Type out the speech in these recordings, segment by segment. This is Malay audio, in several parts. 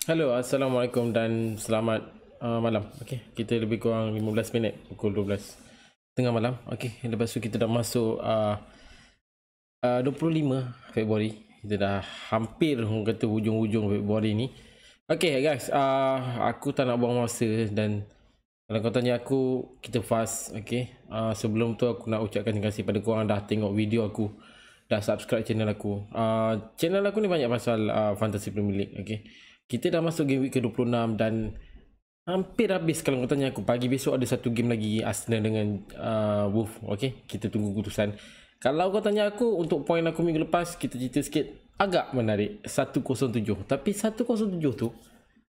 Halo, Assalamualaikum dan selamat malam. Okey, kita lebih kurang 15 minit pukul 12 tengah malam. Okey, lepas tu kita dah masuk 25 Februari. Kita dah hampir orang kata hujung-hujung Februari ni. Okey guys, aku tak nak buang masa dan kalau kau tanya aku, kita fast. Okey, sebelum tu aku nak ucapkan terima kasih pada korang dah tengok video aku, dah subscribe channel aku. Channel aku ni banyak pasal Fantasy Premier League. Okey, kita dah masuk game week ke-26 dan hampir habis. Kalau kau tanya aku, pagi besok ada satu game lagi Arsenal dengan Wolf. Okey, kita tunggu keputusan. Kalau kau tanya aku, untuk poin aku minggu lepas, kita cerita sikit, agak menarik 107. Tapi 107 tu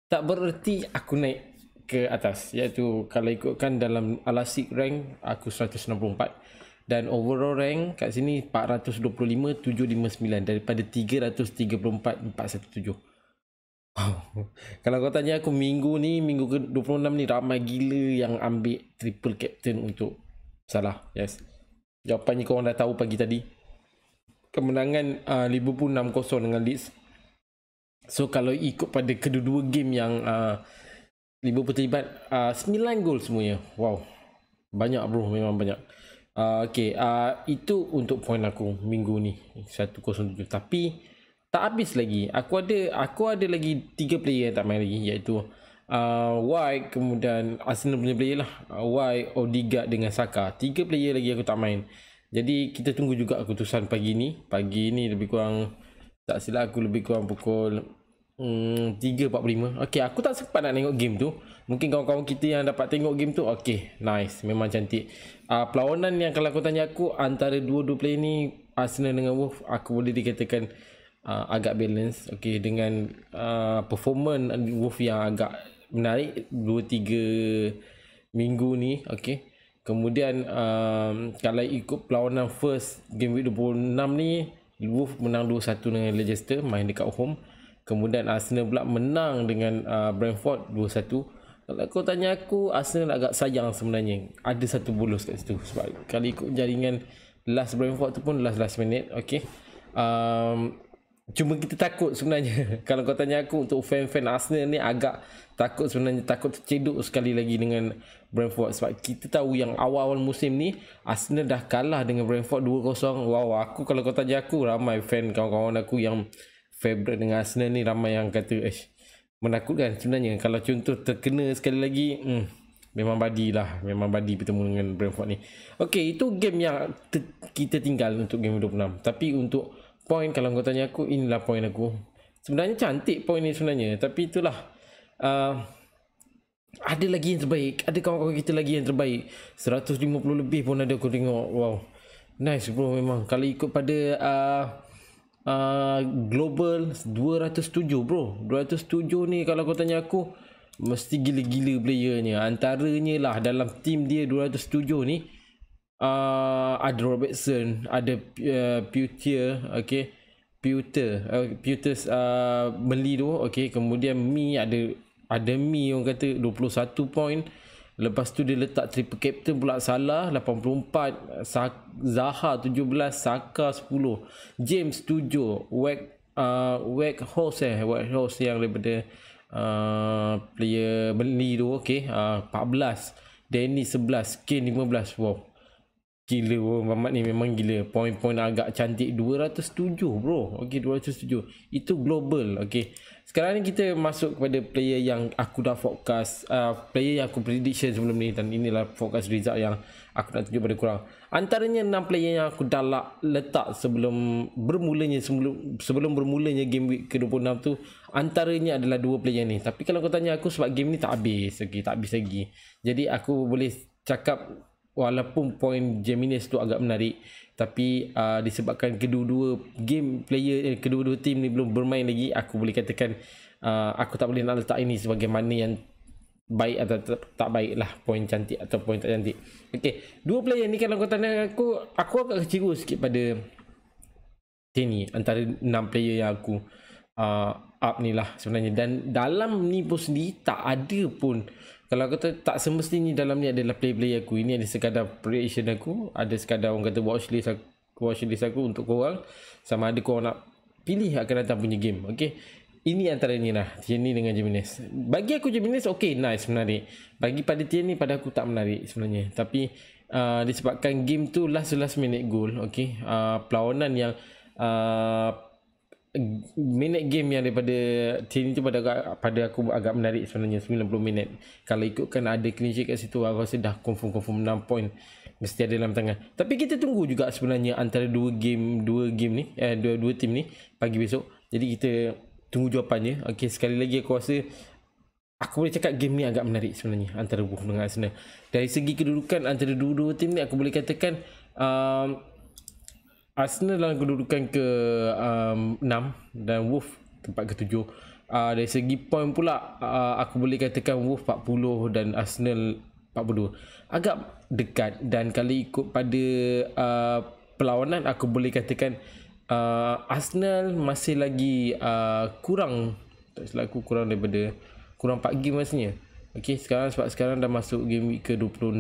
tak bererti aku naik ke atas, iaitu kalau ikutkan dalam Alasik rank aku 164 dan overall rank kat sini 425 759 daripada 334 417. Kalau kau tanya aku, minggu ni, minggu ke-26 ni ramai gila yang ambil triple captain untuk Salah. Yes, jawapannya korang dah tahu pagi tadi. Kemenangan Liverpool 6-0 dengan Leeds. So kalau ikut pada kedua-dua game yang Liverpool terlibat, 9 gol semuanya. Wow, banyak bro, memang banyak. Okay, itu untuk poin aku minggu ni 107. Tapi tak habis lagi. Aku ada lagi 3 player yang tak main lagi, iaitu White, kemudian Arsenal punya player lah, White, Odegaard dengan Saka. 3 player lagi aku tak main. Jadi kita tunggu juga keputusan pagi ni. Pagi ni lebih kurang, tak silap aku, lebih kurang pukul 3.45. Okay, aku tak sempat nak tengok game tu. Mungkin kawan-kawan kita yang dapat tengok game tu, okay, nice, memang cantik. Perlawanan yang kalau kau tanya aku, antara dua-dua player ni, Arsenal dengan Wolf, aku boleh dikatakan agak balance. Okay, dengan performance Wolf yang agak menarik 2-3 minggu ni. Okay, kemudian kalau ikut perlawanan first game week 26 ni, Wolf menang 2-1 dengan Leicester, main dekat home. Kemudian Arsenal pula menang dengan Brentford 2-1. Kalau kau tanya aku, Arsenal agak sayang sebenarnya ada satu bonus kat situ, sebab kalau ikut jaringan last Brentford tu pun last minute. Okay, cuma kita takut sebenarnya. Kalau kau tanya aku, untuk fan-fan Arsenal ni agak takut sebenarnya, takut terceduk sekali lagi dengan Brentford, sebab kita tahu yang awal-awal musim ni Arsenal dah kalah dengan Brentford 2-0. Wow, aku kalau kau tanya aku, ramai fan kawan-kawan aku yang favourite dengan Arsenal ni, ramai yang kata menakutkan sebenarnya. Kalau contoh terkena sekali lagi, memang badi lah, memang badi bertemu dengan Brentford ni. Okay, itu game yang kita tinggal untuk game 26. Tapi untuk poin, kalau kau tanya aku, inilah poin aku. Sebenarnya cantik poin ni sebenarnya, tapi itulah, ada lagi yang terbaik, ada kawan-kawan kita lagi yang terbaik. 150 lebih pun ada aku tengok. Wow, nice bro. Memang kalau ikut pada global 207 bro, 207 ni kalau kau tanya aku, mesti gila-gila playernya. Antaranya lah, dalam team dia 207 ni, ada Robertson, ada Pewter, okay, Pewter beli tu. Okay, kemudian Mi, ada Mi orang kata 21 point. Lepas tu dia letak triple captain pula Salah 84, Zaha 17, Saka 10, James 7, Weghorst yang daripada player beli tu. Okay, 14, Danny 11, Kane 15. Wow, gila bro, Mamat ni memang gila. Poin-poin agak cantik, 207 bro. Okay, 207. Itu global. Okay, sekarang ni kita masuk kepada player yang aku dah forecast, player yang aku prediction sebelum ni, dan inilah forecast result yang aku nak tunjuk pada korang. Antaranya 6 player yang aku dah letak sebelum bermulanya game week ke-26 tu. Antaranya adalah 2 player ni. Tapi kalau kau tanya aku, sebab game ni tak habis, okay, tak habis lagi, jadi aku boleh cakap walaupun poin Jimenez tu agak menarik, tapi disebabkan kedua-dua game player, kedua-dua tim ni belum bermain lagi, aku boleh katakan aku tak boleh nak letak ini sebagai mana yang baik atau tak baik lah, poin cantik atau poin tak cantik. Okay, 2 player ni kalau kau tanya aku agak kecewa sikit pada ni, antara 6 player yang aku up ni lah sebenarnya. Dan dalam ni pun sendiri tak ada pun, kalau kata tak semestinya dalam ni adalah player aku. Ini ada sekadar prediction aku, ada sekadar orang kata watchlist aku untuk korang, sama ada korang nak pilih akan datang punya game. Okay, ini antara ni lah, Tierney dengan Jimenez. Bagi aku Jimenez okay, nice, menarik. Bagi pada Tierney, pada aku tak menarik sebenarnya. Tapi disebabkan game tu last minute goal, okay, perlawanan yang minit game yang daripada Tierney tu pada aku agak menarik sebenarnya. 90 minit. Kalau ikutkan ada clean sheet kat situ, aku rasa dah confirm 6 point mesti ada dalam tangan. Tapi kita tunggu juga sebenarnya antara dua game ni, dua tim ni pagi besok. Jadi kita tunggu jawapannya. Okay, sekali lagi aku rasa aku boleh cakap game ni agak menarik sebenarnya antara Wolves dengan Arsenal. Dari segi kedudukan antara dua-dua tim ni, aku boleh katakan Arsenal dalam kedudukan ke 6 dan Wolves tempat ke 7. Dari segi poin pula, aku boleh katakan Wolves 40 dan Arsenal 42. Agak dekat, dan kalau ikut pada perlawanan, aku boleh katakan Arsenal masih lagi kurang, tak silap aku, kurang 4 game maksudnya. Okay, sebab sekarang dah masuk game week ke 26.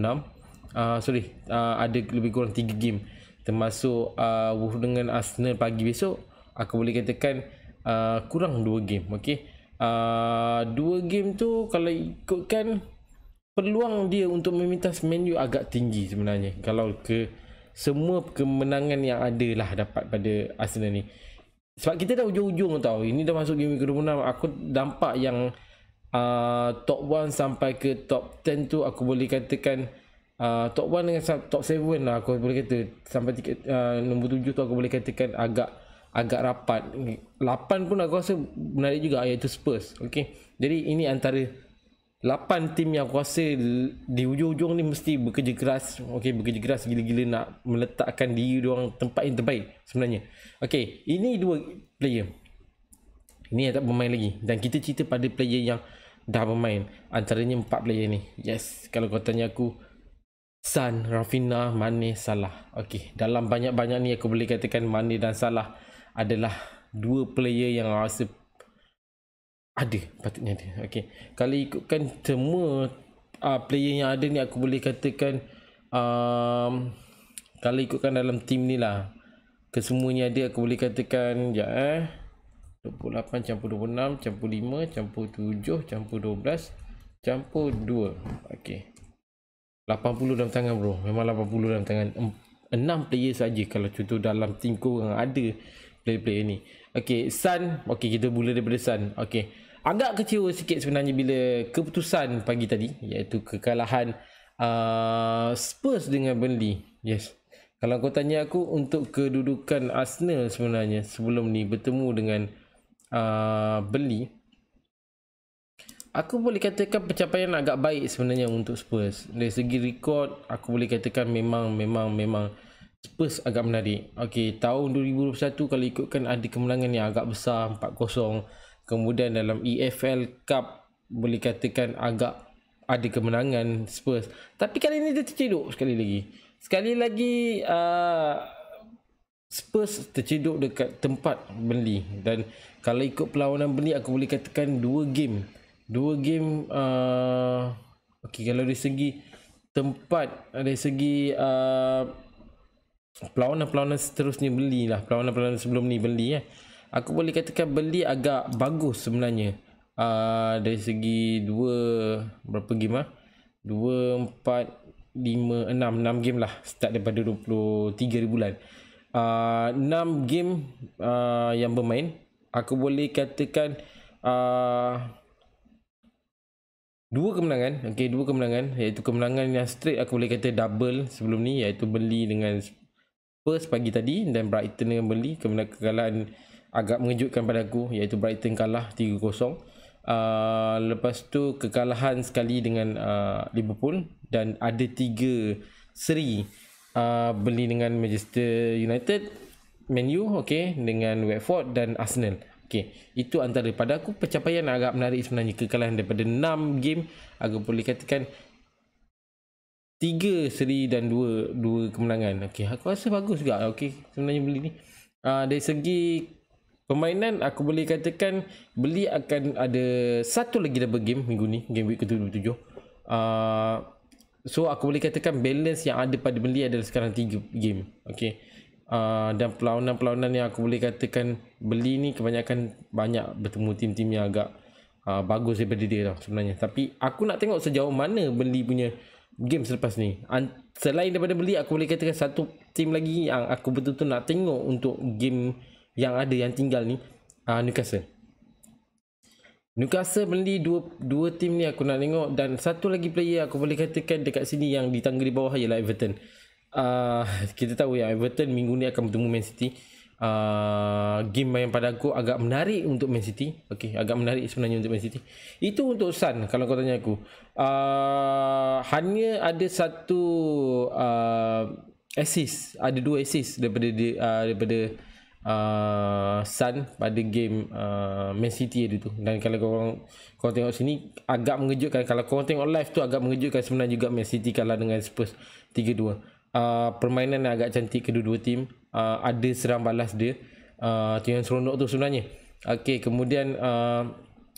Ada lebih kurang 3 game, termasuk Wolves dengan Arsenal pagi besok. Aku boleh katakan kurang 2 game. Okay, 2 game tu kalau ikutkan peluang dia untuk memintas Man U agak tinggi sebenarnya, kalau semua kemenangan yang ada lah dapat pada Arsenal ni. Sebab kita dah ujung-ujung tau, ini dah masuk game ke-26. Aku nampak yang top 1 sampai ke top 10 tu, aku boleh katakan top 1 dengan top 7 lah, aku boleh kata sampai nombor 7 tu aku boleh katakan agak rapat. 8 pun aku rasa menarik juga, iaitu Spurs. Okay, jadi ini antara 8 tim yang aku rasa di ujung-ujung ni mesti bekerja keras. Okay, bekerja keras gila-gila nak meletakkan diri diorang tempat yang terbaik sebenarnya. Okay, ini 2 player, ini yang tak bermain lagi, dan kita cerita pada player yang dah bermain. Antaranya 4 player ni. Yes, kalau kau tanya aku, Son, Raphinha, Mane, Salah. Okay, dalam banyak-banyak ni aku boleh katakan Mane dan Salah adalah 2 player yang rasa patutnya ada. Okay, kalau ikutkan semua player yang ada ni, aku boleh katakan kalau ikutkan dalam tim ni lah, kesemuanya ada, aku boleh katakan 28 campur 26 campur 5 campur 7 campur 12 campur 2. Okay, 80 dalam tangan bro. Memang 80 dalam tangan. 6 player saja kalau contoh dalam tim korang ada player-player ni. Okay, Son. Okay, kita mula daripada Son. Okay, agak kecewa sikit sebenarnya bila keputusan pagi tadi, iaitu kekalahan Spurs dengan Burnley. Yes, kalau kau tanya aku untuk kedudukan Arsenal sebenarnya sebelum ni bertemu dengan Burnley, aku boleh katakan pencapaian agak baik sebenarnya untuk Spurs. Dari segi rekod, aku boleh katakan memang Spurs agak menarik. Okay, tahun 2021 kalau ikutkan ada kemenangan yang agak besar, 4-0. Kemudian dalam EFL Cup boleh katakan agak ada kemenangan Spurs. Tapi kali ini dia tercedok sekali lagi. Spurs tercedok dekat tempat Burnley, dan kalau ikut perlawanan Burnley, aku boleh katakan 2 game. Okay, kalau dari segi tempat, dari segi perlawanan seterusnya Burnley lah, perlawanan sebelum ni Burnley aku boleh katakan Burnley agak bagus sebenarnya. Dari segi berapa game 2, 4, 5, 6 game lah, start daripada 23 bulan. 6 game yang bermain, aku boleh katakan 2 kemenangan. Okay, 2 kemenangan, iaitu kemenangan yang straight, aku boleh kata double sebelum ni, iaitu Burnley dengan Spurs pagi tadi, dan Brighton dengan Burnley. Kekalahan agak mengejutkan pada aku, iaitu Brighton kalah 3-0. Lepas tu kekalahan sekali dengan Liverpool, dan ada 3 seri Burnley dengan Manchester United, Man U, okay, dengan Watford dan Arsenal. Okay, itu antara pada aku pencapaian agak menarik sebenarnya. Kekalahan daripada 6 game, aku boleh katakan 3 seri dan 2 kemenangan. Okay, aku rasa bagus juga. Okay, sebenarnya Burnley ni dari segi permainan, aku boleh katakan Burnley akan ada satu lagi double game minggu ni, game week ke-27. So aku boleh katakan balance yang ada pada Burnley adalah sekarang 3 game. Okay, Dan perlawanan-perlawanan yang aku boleh katakan beli ni kebanyakan banyak bertemu tim-tim yang agak bagus daripada dia tau sebenarnya. Tapi aku nak tengok sejauh mana beli punya game selepas ni. Selain daripada beli, aku boleh katakan satu tim lagi yang aku betul-betul nak tengok untuk game yang ada yang tinggal ni, Newcastle. Newcastle beli dua tim ni aku nak tengok. Dan satu lagi player aku boleh katakan dekat sini yang di tangga di bawah ialah Everton. Kita tahu yang Everton minggu ni akan bertemu Man City. Game yang pada aku agak menarik untuk Man City. Okay, agak menarik sebenarnya untuk Man City. Itu untuk Sun kalau kau tanya aku. Hanya ada satu assist, ada 2 assist daripada Sun pada game Man City tu. Dan kalau kau tengok sini agak mengejutkan. Kalau kau tengok live tu agak mengejutkan sebenarnya juga. Man City kalah dengan Spurs 3-2. Permainan yang agak cantik kedua-dua tim. Ada serang balas dia. Tu yang seronok tu sebenarnya. Okay, kemudian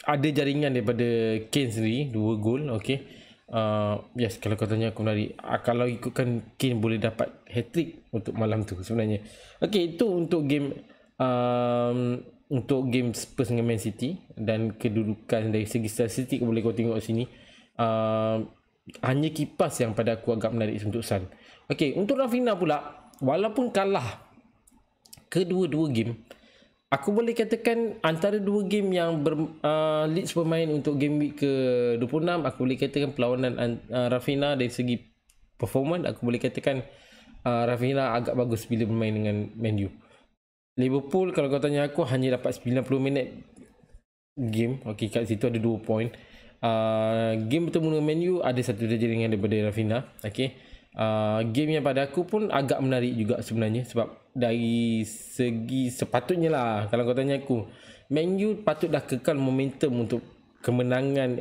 ada jaringan daripada Kane sendiri, 2 gol. Okay, yes, kalau kau tanya aku menarik. Kalau ikutkan Kane boleh dapat hat-trick untuk malam tu sebenarnya. Okay, itu untuk game Spurs dengan Man City. Dan kedudukan dari segi statistik boleh kau tengok sini. Hanya kipas yang pada aku agak menarik untuk Sun. Okay, untuk Raphinha pula, walaupun kalah kedua-dua game, aku boleh katakan antara 2 game yang Leeds bermain untuk game week ke-26, aku boleh katakan perlawanan Raphinha dari segi performance, aku boleh katakan Raphinha agak bagus bila bermain dengan Man U. Liverpool kalau kau tanya aku hanya dapat 90 minit game. Okay, kat situ ada 2 point. Game bertemu dengan Man U ada satu jaringan daripada Raphinha. Okay, game yang pada aku pun agak menarik juga sebenarnya. Sebab dari segi sepatutnya lah, kalau kau tanya aku, Man U patut dah kekal momentum untuk kemenangan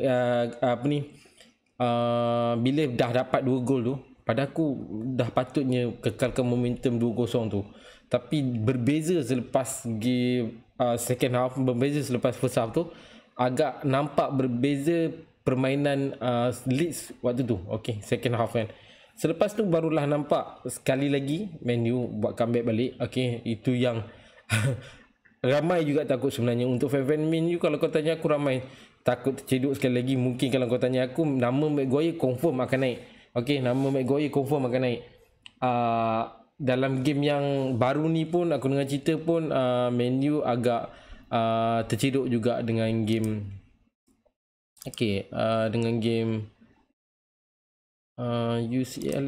bila dah dapat 2 gol tu. Pada aku dah patutnya kekalkan momentum 2-0 tu. Tapi berbeza selepas game second half, berbeza selepas first half tu, agak nampak berbeza permainan Leeds waktu tu. Okay, second half kan. Selepas tu barulah nampak sekali lagi Man U buat comeback balik. Okay, itu yang ramai juga takut sebenarnya. Untuk fan-fan Man U, kalau kau tanya aku, ramai takut terceduk sekali lagi. Mungkin kalau kau tanya aku, nama Maguire confirm akan naik. Okay, nama Maguire confirm akan naik. Dalam game yang baru ni pun, aku dengar cerita pun Man U agak terceduk juga dengan game. Okay, dengan game UCL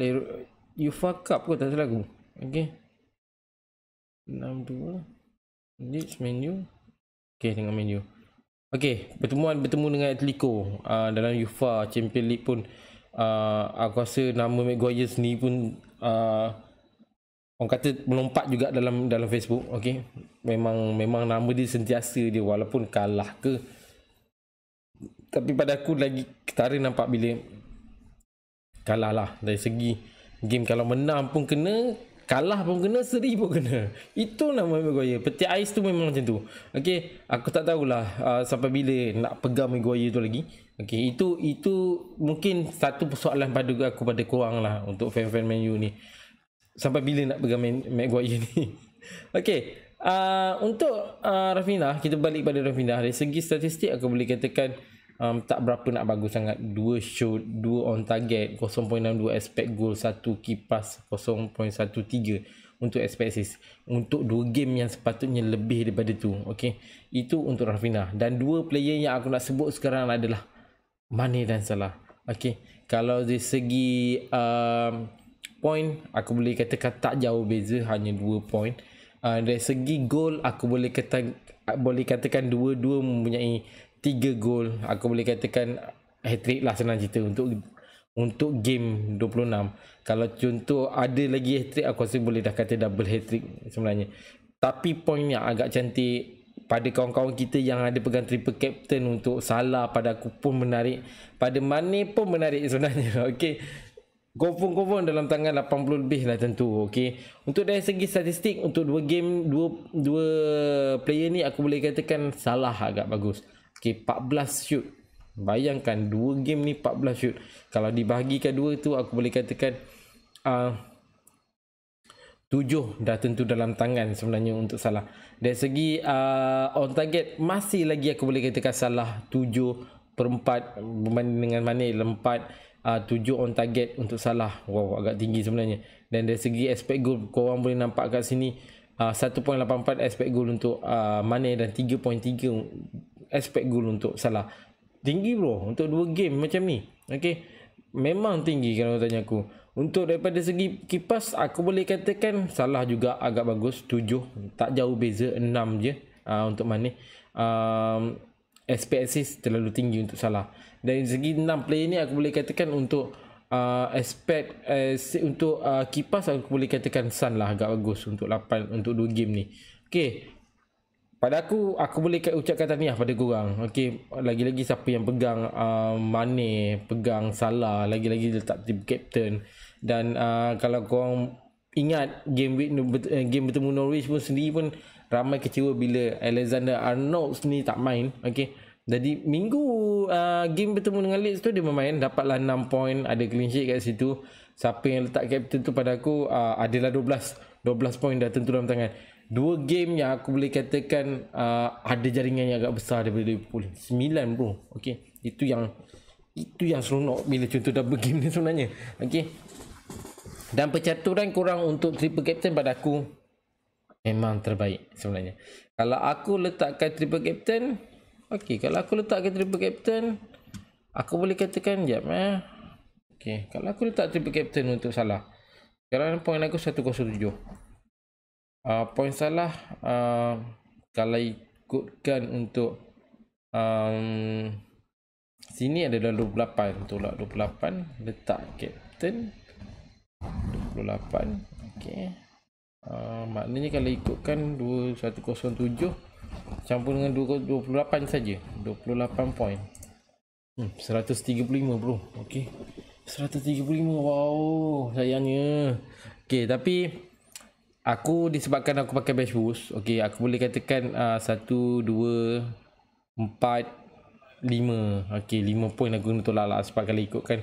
UEFA Cup kot tak salah aku. Okay, 6-2 Leeds Man U. Okay, dengan Man U. Okay, bertemu dengan Atletico dalam UEFA Champions League pun. Aku rasa nama Maguire sendiri pun orang kata melompat juga dalam Facebook. Okay, memang nama dia sentiasa dia walaupun kalah ke. Tapi pada aku lagi ketara nampak bila kalah lah. Dari segi game, kalau menang pun kena, kalah pun kena, seri pun kena. Itu nama Maguire. Peti ais tu memang macam tu. Okay, aku tak tahulah sampai bila nak pegang Maguire tu lagi. Okay, itu mungkin satu persoalan pada aku, pada korang lah, untuk fan-fan Man U ni. Sampai bila nak pegang Maguire ni. Okay, untuk Raphinha, kita balik pada Raphinha. Dari segi statistik aku boleh katakan tak berapa nak bagus sangat. 2 shot, 2 on target, 0.62 expect goal, 1 kipas, 0.13 untuk expect assist. Untuk 2 game yang sepatutnya lebih daripada tu. Okay, itu untuk Raphinha. Dan 2 player yang aku nak sebut sekarang adalah Mane dan Salah. Okay, kalau dari segi point, aku boleh katakan tak jauh beza, hanya 2 point. Dari segi gol, aku boleh katakan dua-dua mempunyai 3 gol. Aku boleh katakan hat-trick lah, senang cerita untuk game 26. Kalau contoh ada lagi hat-trick, aku rasa boleh dah kata double hat-trick sebenarnya. Tapi point yang agak cantik pada kawan-kawan kita yang ada pegang triple captain, untuk Salah pada aku pun menarik, pada Mane pun menarik sebenarnya. Okey, confirm dalam tangan 80 lebih lah tentu. Okey, untuk dari segi statistik, untuk 2 game, dua player ni aku boleh katakan Salah agak bagus. Okay, 14 shoot. Bayangkan 2 game ni 14 shoot. Kalau dibahagikan 2 tu, aku boleh katakan 7 dah tentu dalam tangan sebenarnya untuk Salah. Dari segi on target masih lagi aku boleh katakan Salah 7/4 berbanding dengan Mane 4, 7 on target untuk Salah. Wow, agak tinggi sebenarnya. Dan dari segi expect goal korang boleh nampak kat sini 1.84 expect goal untuk Mane dan 3.3 expect goal untuk Salah. Tinggi bro untuk 2 game macam ni. Okey. Memang tinggi kalau tanya aku. Untuk daripada segi kipas aku boleh katakan Salah juga agak bagus 7, tak jauh beza 6 je untuk Mane. Expect assist terlalu tinggi untuk Salah. Dari segi 6 player ni aku boleh katakan untuk expect untuk kipas aku boleh katakan Son lah agak bagus untuk 8 untuk 2 game ni. Okey. Pada aku boleh ucapkan tahniah pada korang. Okey, lagi-lagi siapa yang pegang Mane, pegang Salah, lagi-lagi letak tim captain. Dan kalau korang ingat game bertemu Norwich pun sendiri pun ramai kecewa bila Alexander Arnold sendiri tak main. Okey. Jadi minggu game bertemu dengan Leeds tu dia bermain, dapatlah 6 point, ada clean sheet kat situ. Siapa yang letak captain tu pada aku adalah 12 point dah tentu dalam tangan. 2 game yang aku boleh katakan ada jaringan yang agak besar daripada Liverpool. 9 bro. Okey. Itu yang seronok bila contoh double game ni sebenarnya. Okey. Dan percaturan korang untuk triple captain pada aku memang terbaik sebenarnya. Kalau aku letakkan triple captain, okey, kalau aku letakkan triple captain, aku boleh katakan jap okey, kalau aku letak triple captain untuk Salah. Sekarang point aku 107. Point Salah kalau ikutkan untuk sini adalah 28. Tolak 28, letak captain 28. Okey. Maknanya kalau ikutkan 2107 campur dengan 28 saja, 28 point. 135 bro. Okey. 135. Wow, sayangnya. Okey, tapi aku disebabkan aku pakai bench boost, okey, aku boleh katakan 1 2 4 5. Okey, 5 point aku guna tolak lah sebab kalau ikutkan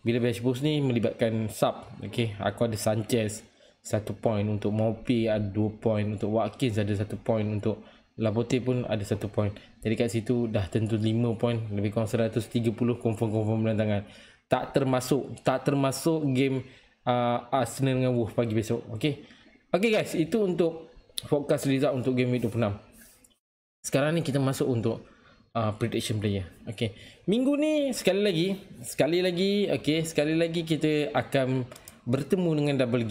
bila bench boost ni melibatkan sub. Okey, aku ada Sanchez 1 point, untuk Mopi ada 2 point, untuk Watkins ada 1 point, untuk Laporte pun ada 1 point. Jadi kat situ dah tentu 5 point, lebih kurang 130 confirm dalam tangan. Tak termasuk game Arsenal dengan Wolves pagi besok. Okey. Okey guys, itu untuk forecast result untuk game week 26. Sekarang ni kita masuk untuk prediction player. Okey. Minggu ni sekali lagi kita akan bertemu dengan double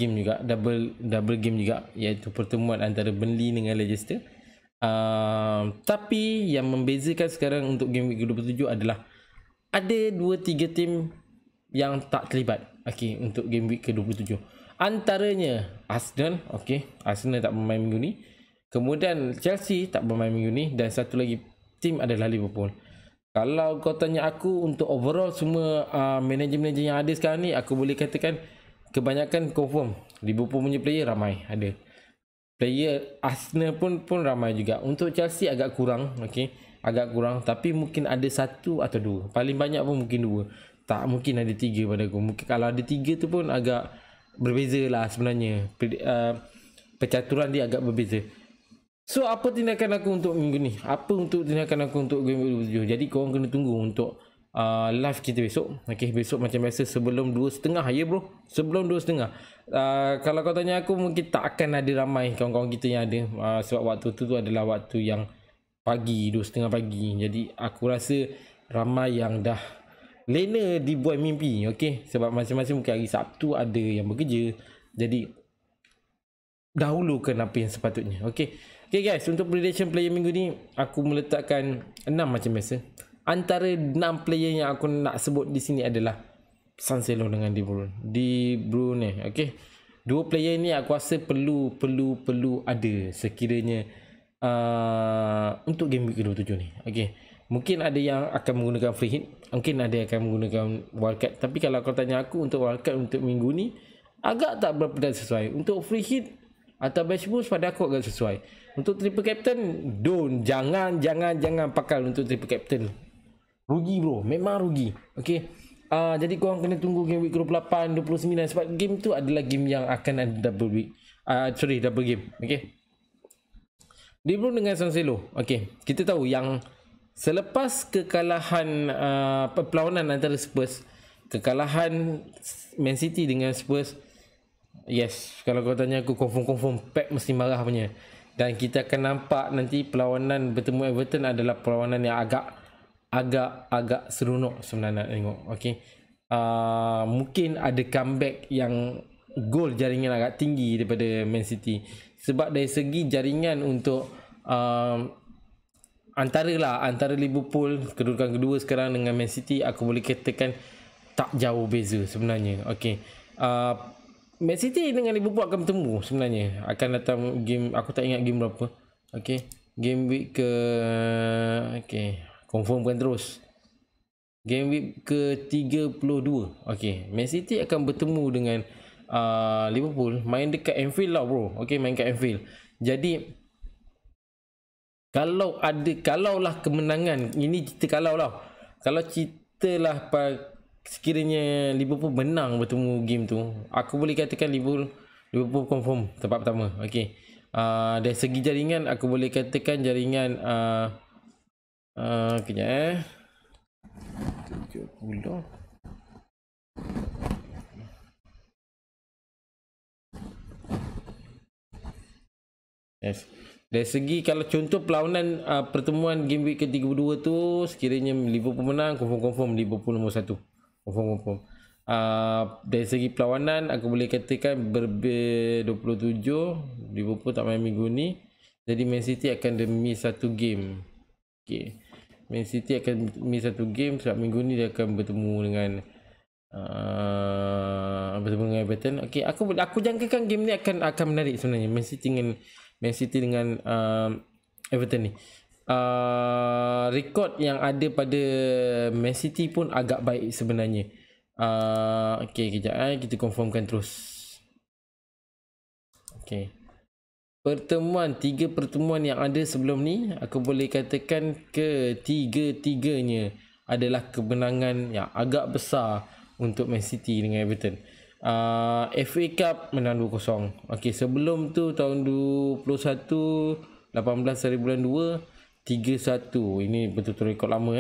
game juga, iaitu pertemuan antara Burnley dengan Leicester. Tapi yang membezakan sekarang untuk game week 27 adalah ada 2-3 tim yang tak terlibat. Okey, untuk game week ke-27. Antaranya Arsenal, okey, Arsenal tak bermain minggu ni. Kemudian Chelsea tak bermain minggu ni, dan satu lagi tim adalah Liverpool. Kalau kau tanya aku untuk overall semua manager-manager yang ada sekarang ni, aku boleh katakan kebanyakan confirm Liverpool punya player ramai ada. Player Arsenal pun ramai juga. Untuk Chelsea agak kurang, okey, agak kurang, tapi mungkin ada 1 atau 2. Paling banyak pun mungkin 2. Tak mungkin ada 3 pada aku. Mungkin kalau ada 3 tu pun agak berbeza lah sebenarnya. Percaturan dia agak berbeza. So apa tindakan aku untuk minggu ni? Apa untuk tindakan aku untuk game 27? Jadi korang kena tunggu untuk live kita besok. Okay, besok macam biasa sebelum 2.30 ya bro. Sebelum 2.30. Kalau kau tanya aku, mungkin tak akan ada ramai kawan-kawan kita yang ada, sebab waktu tu adalah waktu yang pagi, 2.30 pagi. Jadi aku rasa ramai yang dah lena dibuat mimpi. Okay, sebab masing-masing mungkin hari Sabtu ada yang bekerja. Jadi dahulukan apa yang sepatutnya. Okay guys, untuk prediction player minggu ni aku meletakkan 6 macam biasa. Antara 6 player yang aku nak sebut di sini adalah Cancelo dengan De Bruyne. Okay, 2 player ni aku rasa perlu ada sekiranya untuk game week ke-27 ni. Okay, mungkin ada yang akan menggunakan free hit, mungkin ada yang akan menggunakan wildcard. Tapi kalau kau tanya aku untuk wildcard untuk minggu ni agak tak berapa sesuai. Untuk free hit atau bench boost pada aku agak sesuai. Untuk triple captain, jangan pakai untuk triple captain. Rugi bro, memang rugi. Okay, jadi korang kena tunggu game week 28, 29 sebab game tu adalah game yang akan ada double week. sorry, double game. Okay, De Bruyne dengan Cancelo. Okay, kita tahu yang selepas kekalahan perlawanan antara Spurs, kekalahan Man City dengan Spurs, yes, kalau kau tanya aku, confirm Pep mesti marah punya. Dan kita akan nampak nanti perlawanan bertemu Everton adalah perlawanan yang agak seronok sebenarnya nak tengok. Okay, mungkin ada comeback yang gol jaringan agak tinggi daripada Man City, sebab dari segi jaringan untuk antara Liverpool kedudukan kedua sekarang dengan Man City, aku boleh katakan tak jauh beza sebenarnya. Okay, Man City dengan Liverpool akan bertemu sebenarnya, akan datang game, aku tak ingat game berapa. Okay, game week ke, okay, confirmkan terus, game week ke 32. Okay, Man City akan bertemu dengan Liverpool, main dekat Anfield lah bro. Okay, main kat Anfield. Jadi kalau lah kemenangan, ini cerita kalau cerita lah sekiranya Liverpool menang bertemu game tu, aku boleh katakan Liverpool confirm tempat pertama. Okay, dari segi jaringan aku boleh katakan jaringan kejap 70. Yes, dari segi kalau contoh perlawanan pertemuan game week ke-32 tu, sekiranya Liverpool menang, confirm Liverpool nombor 1. Confirm. Dari segi perlawanan aku boleh katakan 27 Liverpool tak main minggu ni, jadi Man City akan miss satu game. Okay, Man City akan miss satu game sebab minggu ni dia akan bertemu dengan Everton. Okay, aku jangkakan game ni akan menarik sebenarnya, Man City dengan Everton ni. Rekod yang ada pada Man City pun agak baik sebenarnya. Okay, kejap kita confirmkan terus. Okay, tiga pertemuan yang ada sebelum ni, aku boleh katakan ketiga-tiganya adalah kemenangan yang agak besar untuk Man City dengan Everton. FA Cup menang 2-0. Okay, sebelum tu tahun 21 18 hari bulan 2 3-1. Ini betul-betul rekod lama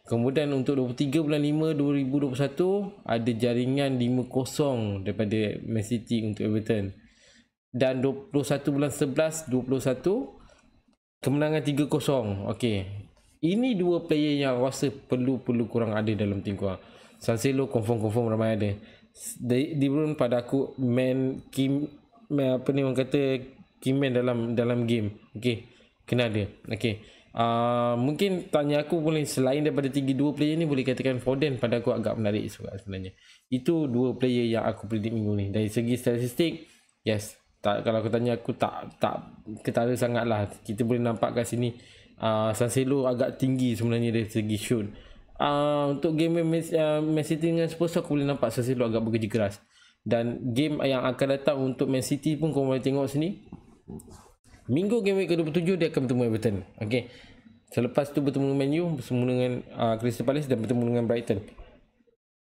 Kemudian untuk 23 bulan 5 2021 ada jaringan 5-0 daripada Man City untuk Everton. Dan 21 bulan 11 21 kemenangan 3-0. Okey, ini dua player yang rasa perlu kurang ada dalam tim korang. Cancelo confirm ramai ada. De Bruyne pada aku apa ni orang kata keyman dalam game. Okey, kena ada. Okey, mungkin tanya aku boleh selain daripada dua player ni, boleh katakan Foden pada aku agak menarik sebenarnya. Itu dua player yang aku predict minggu ni. Dari segi statistik, yes, kalau aku tanya aku tak ketara sangat lah. Kita boleh nampak kat sini Cancelo agak tinggi sebenarnya dari segi shoot. Untuk game Man City dengan Spurs, aku boleh nampak Cancelo agak bekerja keras. Dan game yang akan datang untuk Man City pun kau boleh tengok sini, minggu game week ke-27 dia akan bertemu Everton. Okay, selepas tu bertemu dengan Man U, bertemu dengan Crystal Palace dan bertemu dengan Brighton.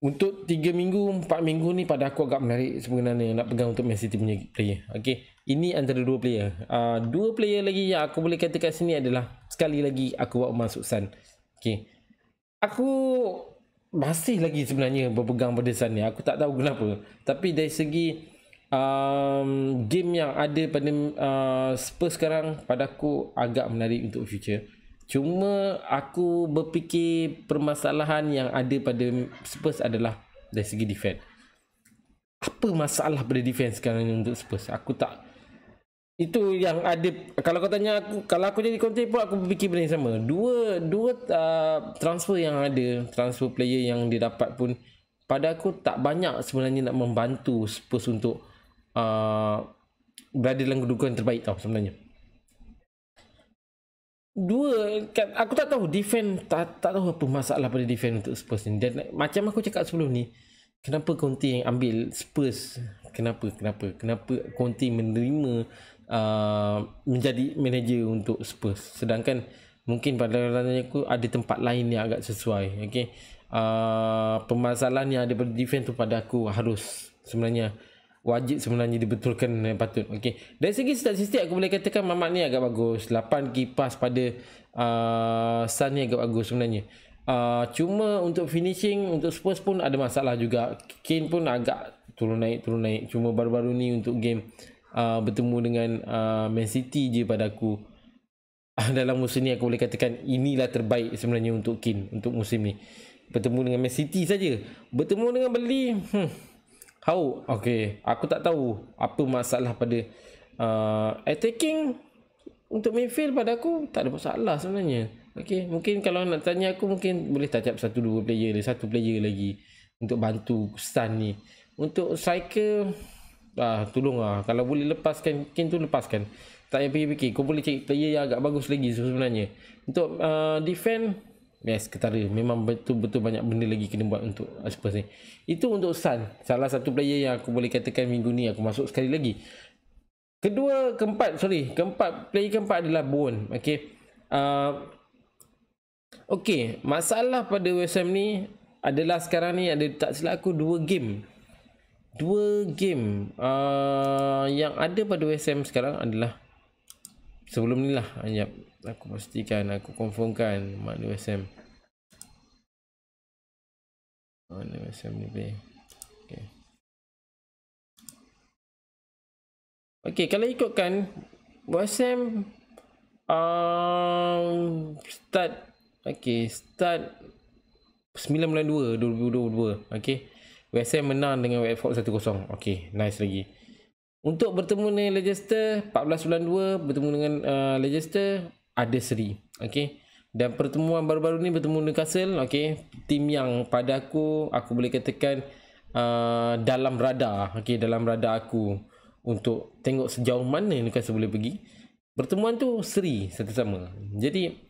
Untuk 3 minggu 4 minggu ni pada aku agak menarik sebenarnya nak pegang untuk Man City punya player. Okay, ini antara dua player. Dua player lagi yang aku boleh katakan sini adalah, sekali lagi aku buat masuk Sun. Okay, aku masih lagi sebenarnya berpegang pada Sun ni. Aku tak tahu kenapa, tapi dari segi game yang ada pada Spurs sekarang, pada aku agak menarik untuk future. Cuma aku berfikir permasalahan yang ada pada Spurs adalah dari segi defense. Apa masalah pada defense sekarang ni untuk Spurs? Aku tak, itu yang ada. Kalau kau tanya aku, kalau aku jadi content pun aku berfikir benda yang sama. Dua transfer yang ada, transfer player yang dia dapat pun pada aku tak banyak sebenarnya nak membantu Spurs untuk berada dalam kedudukan terbaik tau sebenarnya. Aku tak tahu defense, tak tahu apa masalah pada defense untuk Spurs ni. Dan macam aku cakap sebelum ni, kenapa Conte yang ambil Spurs? Kenapa Conte menerima menjadi manager untuk Spurs, sedangkan mungkin pada aku ada tempat lain yang agak sesuai. Okay, permasalahan yang ada pada defense tu pada aku harus sebenarnya wajib sebenarnya dibetulkan yang patut. Okey, dari segi statistik aku boleh katakan Mamat ni agak bagus. 8 kipas pada Sun ni agak bagus sebenarnya. Cuma untuk finishing untuk Spurs pun ada masalah juga. Kane pun agak turun naik. Cuma baru-baru ni untuk game bertemu dengan Man City je pada aku. Dalam musim ni aku boleh katakan inilah terbaik sebenarnya untuk Kane untuk musim ni. Bertemu dengan Man City saja. Bertemu dengan Burnley, how? Okay, aku tak tahu apa masalah pada attacking untuk midfield. Pada aku tak ada masalah sebenarnya. Okay, mungkin kalau nak tanya aku mungkin boleh touch up 1-2 player, satu player lagi untuk bantu Sun ni. Untuk striker, tolonglah kalau boleh lepaskan Kane tu, lepaskan. Tak payah fikir-fikir, kau boleh cari player yang agak bagus lagi sebenarnya. Untuk defend, yes, ketara. Memang betul-betul banyak benda lagi kena buat untuk Spurs ni. Itu untuk Sun, salah satu player yang aku boleh katakan minggu ni aku masuk sekali lagi. Player keempat adalah Bowen. Okay, okay, masalah pada West Ham ni adalah sekarang ni ada, tak silap aku, 2 game yang ada pada West Ham sekarang adalah sebelum ni lah. Sekejap, aku pastikan, aku confirmkan mana West Ham ni play. Okay. Okay, kalau ikutkan West Ham start 9 bulan 2 2022. Okay, West Ham menang dengan Watford 1-0. Okay, nice lagi. Untuk bertemu dengan Leicester 14 bulan 2 bertemu dengan Leicester, ada seri. Okay, dan pertemuan baru-baru ni bertemu Newcastle. Okay, tim yang pada aku boleh katakan dalam radar. Okay, dalam radar aku untuk tengok sejauh mana Newcastle boleh pergi. Pertemuan tu seri satu sama. Jadi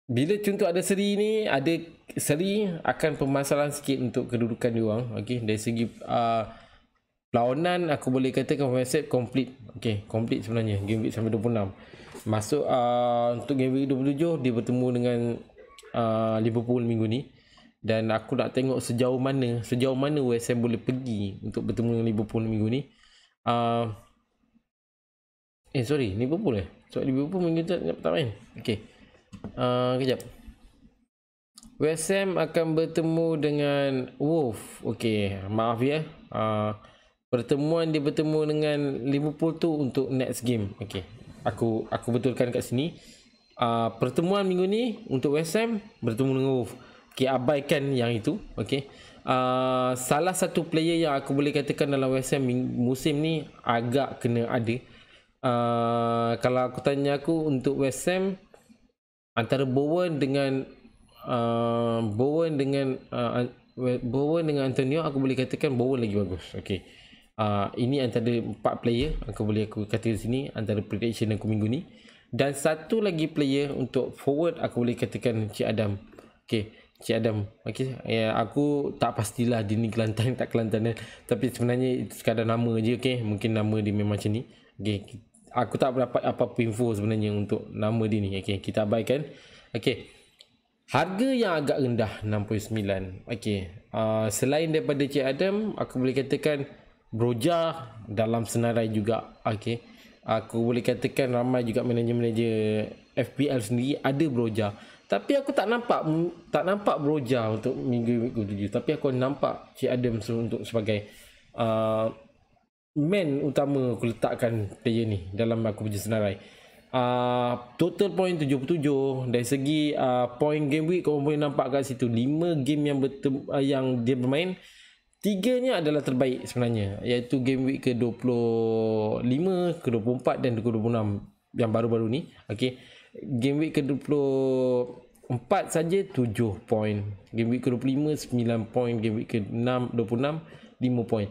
bila contoh ada seri ni, ada seri akan permasalahan sikit untuk kedudukan dia orang. Okay, dari segi perlawanan aku boleh katakan West Ham complete. Okay, complete sebenarnya game week sampai 26. Masuk untuk game week 27 dia bertemu dengan Liverpool minggu ni. Dan aku nak tengok sejauh mana West Ham boleh pergi untuk bertemu dengan Liverpool minggu ni. Liverpool Liverpool minggu tu tak main. Okay, kejap. West Ham akan bertemu dengan Wolves. Okay, maaf ya. Pertemuan dia bertemu dengan Liverpool tu untuk next game. Okay, aku betulkan kat sini. Pertemuan minggu ni untuk West Ham bertemu dengan Wolves. Okay, abaikan yang itu. Okay, salah satu player yang aku boleh katakan dalam West Ham musim ni agak kena ada. Kalau aku tanya aku untuk West Ham, antara Bowen dengan Antonio, aku boleh katakan Bowen lagi bagus. Okay, ini antara 4 player aku kata di sini antara prediction aku minggu ni. Dan satu lagi player untuk forward aku boleh katakan Cik Adam. Okay, Cik Adam. Okay, aku tak pastilah dia ni Kelantan tak Kelantan, tapi sebenarnya itu sekadar nama je. Okay, mungkin nama dia memang macam ni. Okay, aku tak dapat apa-apa info sebenarnya untuk nama dia ni. Okay, kita abaikan. Okay, harga yang agak rendah 6.9. Okay, selain daripada Cik Adam, aku boleh katakan Broja dalam senarai juga. Okay, aku boleh katakan ramai juga manager-manager FPL sendiri ada Broja. Tapi aku tak nampak Broja untuk minggu 7. Tapi aku nampak Cik Adam untuk sebagai man utama aku letakkan player ni dalam aku punya senarai. Total point 77. Dari segi point game week, kau boleh nampak kat situ 5 game yang dia bermain, 3-nya adalah terbaik sebenarnya, iaitu game week ke-25, ke-24 dan ke-26 yang baru-baru ni. Okay, game week ke-24 saja 7 point, game week ke-25 9 point, game week ke-26 5 point.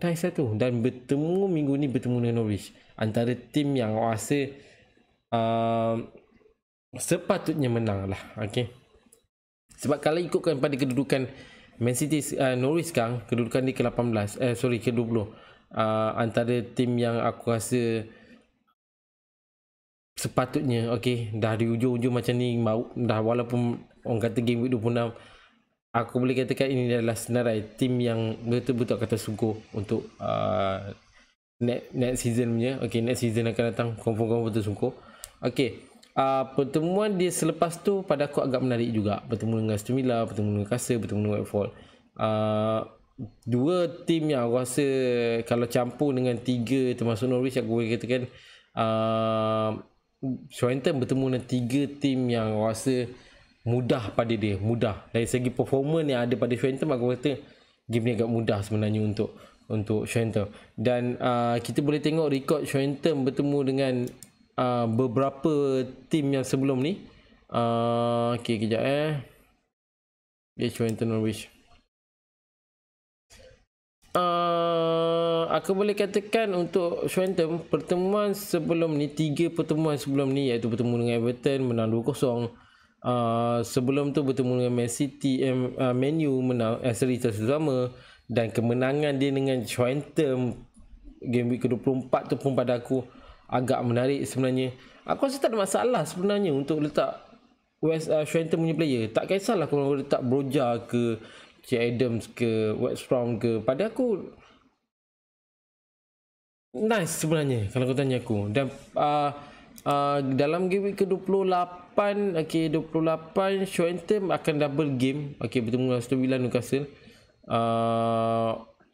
Nice satu. Dan minggu ni bertemu dengan Norwich, antara tim yang rasa sepatutnya menang lah. Okay, sebab kalau ikutkan pada kedudukan Man City, Norwich sekarang kedudukan dia ke-18, ke-20. Antara tim yang aku rasa sepatutnya, okay, dah di ujung-ujung macam ni, dah walaupun orang kata game week 26 aku boleh katakan ini adalah senarai tim yang betul-betul kata sungguh untuk next season punya. Okay, next season akan datang confirm betul sungguh. Okay, pertemuan dia selepas tu pada aku agak menarik juga. Bertemu dengan Aston Villa, bertemu dengan Newcastle, bertemu dengan Watford. Dua tim yang aku rasa kalau campur dengan tiga termasuk Norwich, aku boleh katakan Southampton bertemu dengan tiga tim yang aku rasa mudah pada dia, mudah dari segi performance yang ada pada Southampton. Aku kata game ni agak mudah sebenarnya untuk Southampton. Dan kita boleh tengok rekod Southampton bertemu dengan beberapa tim yang sebelum ni. Okay, kejap Southampton Norwich. Aku boleh katakan untuk Southampton pertemuan sebelum ni, tiga pertemuan sebelum ni, iaitu bertemu dengan Everton menang 2-0, sebelum tu bertemu dengan Man City, Man U menang seri sama, dan kemenangan dia dengan Southampton game week ke-24 tu pun pada aku agak menarik sebenarnya. Aku rasa tak ada masalah sebenarnya untuk letak Southampton punya player. Tak kisahlah kalau letak Broja ke Adams ke West Brom ke, pada aku nice sebenarnya kalau kau tanya aku. Dan dalam game week ke-28, okay, 28 Southampton akan double game, okay, bertemu dengan Aston Villa, Newcastle.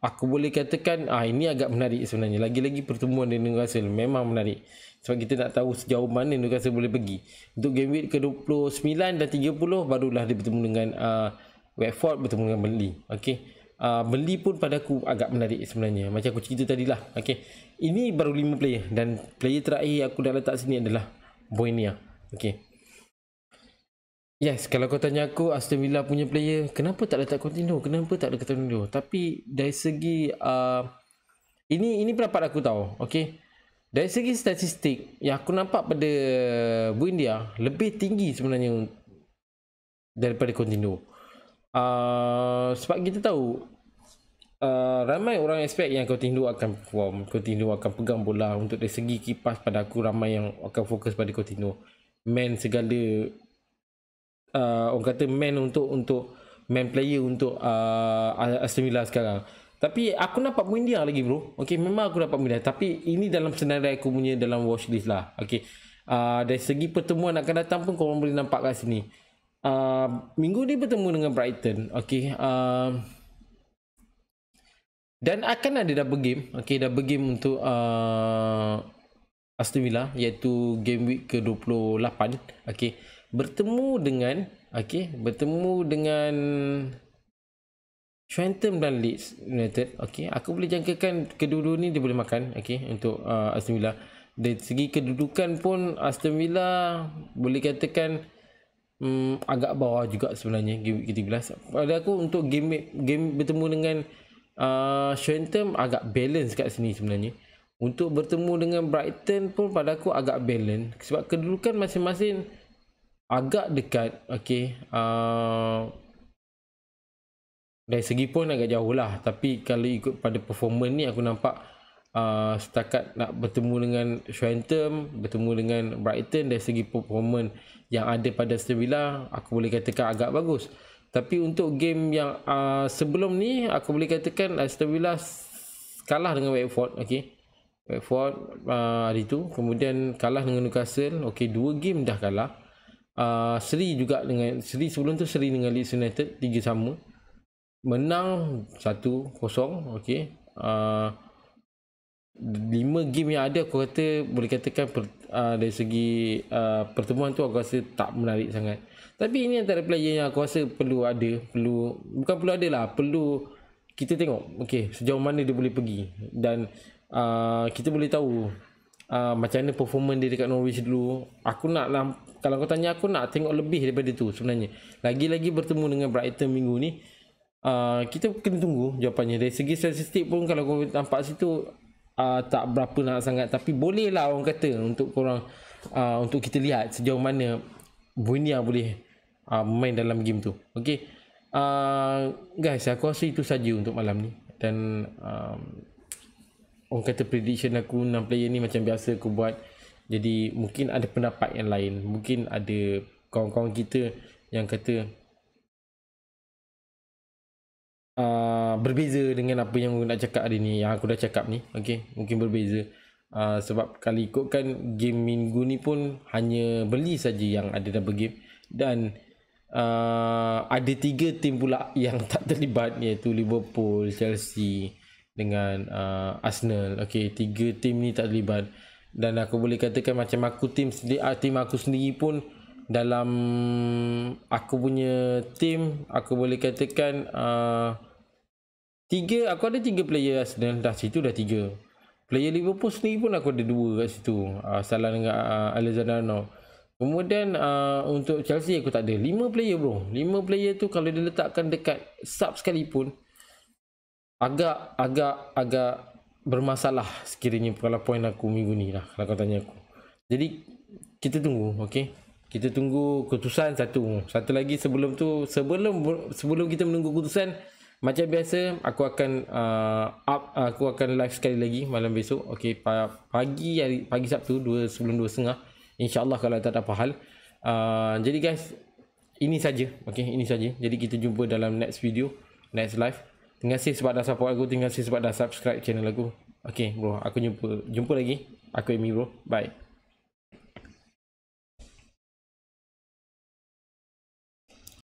Aku boleh katakan ini agak menarik sebenarnya. Lagi-lagi pertemuan dengan Newcastle memang menarik sebab kita nak tahu sejauh mana Newcastle boleh pergi. Untuk game week ke-29 dan 30 barulah dia bertemu dengan Watford, bertemu dengan Burnley. Okay, Burnley pun pada aku agak menarik sebenarnya, macam aku cerita tadi lah. Okay, ini baru 5 player dan player terakhir aku dah letak sini adalah Boenia. Okay, yes, kalau kau tanya aku Aston Villa punya player kenapa tak letak Coutinho, kenapa tak letak Coutinho, tapi dari segi ini pendapat aku tahu. Okay, dari segi statistik yang aku nampak pada Buendia lebih tinggi sebenarnya daripada Coutinho. Sebab kita tahu ramai orang expect yang Coutinho akan perform, Coutinho akan pegang bola. Untuk dari segi kipas pada aku ramai yang akan fokus pada Coutinho, man segala orang kata man untuk man player untuk Aston Villa sekarang. Tapi aku nampak Buendia lagi bro. Okay, memang aku dapat Buendia, tapi ini dalam senarai aku punya dalam watchlist lah. Okay, dari segi pertemuan akan datang pun korang boleh nampak kat sini. Minggu ni bertemu dengan Brighton. Okay, dan akan ada double game. Okay, double game untuk Aston Villa, iaitu game week ke-28. Okay, bertemu dengan Southampton dan Leeds United. Okay, aku boleh jangkakan kedua-dua ni dia boleh makan. Okay, untuk Aston Villa. Dari segi kedudukan pun Aston Villa boleh katakan agak bawah juga sebenarnya game week ke-13. Pada aku untuk game bertemu dengan Southampton agak balance kat sini sebenarnya. Untuk bertemu dengan Brighton pun pada aku agak balance sebab kedudukan masing-masing agak dekat. Okay, dari segi pun agak jauh lah, tapi kalau ikut pada performance ni aku nampak setakat nak bertemu dengan Southampton, bertemu dengan Brighton, dari segi performance yang ada pada Aston Villa aku boleh katakan agak bagus. Tapi untuk game yang sebelum ni aku boleh katakan Aston Villa kalah dengan Watford. Okay, Watford hari tu, kemudian kalah dengan Newcastle. Okay, 2 game dah kalah. Seri juga dengan sebelum tu seri dengan Leeds United 3-3, menang 1-0. Okay, 5 game yang ada aku kata boleh katakan dari segi pertemuan tu aku rasa tak menarik sangat. Tapi ini antara player yang aku rasa perlu kita tengok okay, sejauh mana dia boleh pergi. Dan kita boleh tahu macam mana performance dia dekat Norwich dulu. Kalau kau tanya aku nak tengok lebih daripada tu sebenarnya. Lagi-lagi bertemu dengan Brighton minggu ni, kita kena tunggu jawapannya. Dari segi statistik pun kalau kau nampak situ tak berapa nak sangat, tapi boleh lah orang kata untuk korang untuk kita lihat sejauh mana Buendia boleh main dalam game tu. Okay, guys, aku rasa itu saja untuk malam ni. Dan orang kata prediction aku 6 player ni macam biasa aku buat. Jadi mungkin ada pendapat yang lain, mungkin ada kawan-kawan kita yang kata berbeza dengan apa yang aku nak cakap hari ni, yang aku dah cakap ni. Okay, mungkin berbeza. Sebab kalau ikutkan game minggu ni pun hanya beli saja yang ada double game, dan ada 3 tim pula yang tak terlibat, iaitu Liverpool, Chelsea dengan Arsenal. Okay, 3 tim ni tak terlibat, dan aku boleh katakan macam aku tim aku sendiri pun, dalam aku punya tim aku boleh katakan aku ada 3 player Arsenal, dah situ dah 3. Player Liverpool sendiri pun aku ada 2 kat situ, Salah dengan Alexander Arnold. Kemudian untuk Chelsea aku tak ada 5 player bro. 5 player tu kalau diletakkan dekat sub sekalipun agak bermasalah sekiranya kalau poin aku minggu ni lah, kalau kau tanya aku. Jadi kita tunggu, okey. Kita tunggu keputusan satu lagi. Sebelum tu, sebelum kita menunggu keputusan, macam biasa aku akan live sekali lagi malam besok. Okey, pagi Sabtu sebelum 2.30, InsyaAllah, kalau tak ada apa hal. Jadi guys, ini saja. Okey, ini saja. Jadi kita jumpa dalam next video, next live. Terima kasih sebab dah support aku. Terima kasih sebab dah subscribe channel aku. Okey bro, aku jumpa lagi. Aku Amy bro. Bye.